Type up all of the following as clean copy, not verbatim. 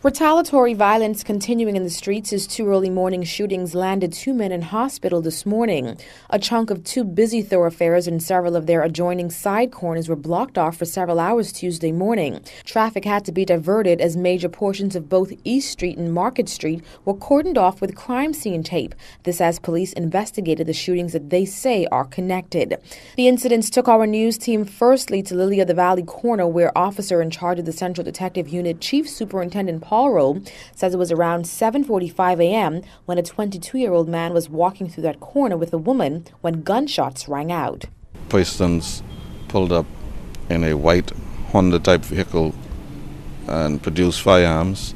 Retaliatory violence continuing in the streets as two early morning shootings landed two men in hospital this morning. A chunk of two busy thoroughfares and several of their adjoining side corners were blocked off for several hours Tuesday morning. Traffic had to be diverted as major portions of both East Street and Market Street were cordoned off with crime scene tape. This as police investigated the shootings that they say are connected. The incidents took our news team firstly to Lily of the Valley corner, where officer in charge of the Central Detective Unit, Chief Superintendent Paul Rowe, says it was around 7:45 a.m. when a 22-year-old man was walking through that corner with a woman when gunshots rang out. Persons pulled up in a white Honda-type vehicle and produced firearms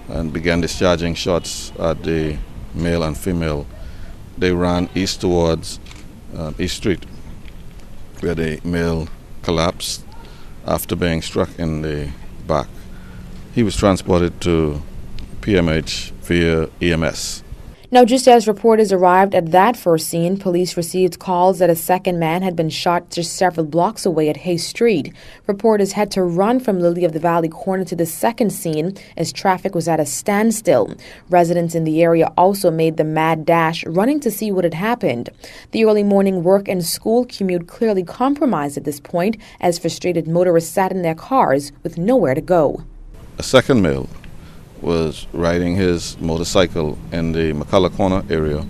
and began discharging shots at the male and female. They ran east towards East Street, where the male collapsed after being struck in the back. He was transported to PMH via EMS. Now, just as reporters arrived at that first scene, police received calls that a second man had been shot just several blocks away at Hay Street. Reporters had to run from Lily of the Valley corner to the second scene as traffic was at a standstill. Residents in the area also made the mad dash, running to see what had happened. The early morning work and school commute clearly compromised at this point, as frustrated motorists sat in their cars with nowhere to go. A second male was riding his motorcycle in the McCullough Corner area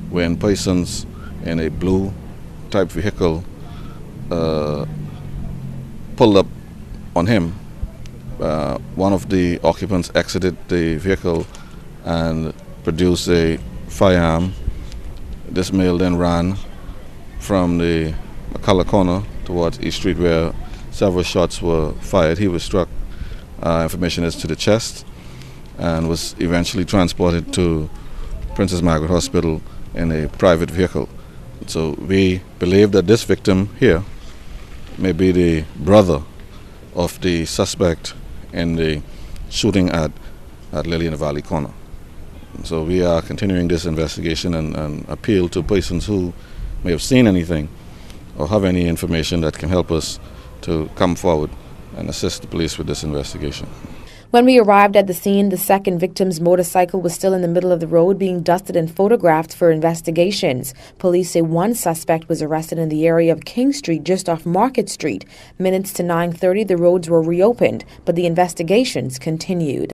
when persons in a blue type vehicle pulled up on him. One of the occupants exited the vehicle and produced a firearm. This male then ran from the McCullough Corner towards East Street, where several shots were fired. He was struck, information is, to the chest, and was eventually transported to Princess Margaret Hospital in a private vehicle. So we believe that this victim here may be the brother of the suspect in the shooting at Lily in the Valley corner. So we are continuing this investigation and appeal to persons who may have seen anything or have any information that can help us to come forward and assist the police with this investigation. When we arrived at the scene, the second victim's motorcycle was still in the middle of the road being dusted and photographed for investigations. Police say one suspect was arrested in the area of King Street just off Market Street. Minutes to 9:30, the roads were reopened, but the investigations continued.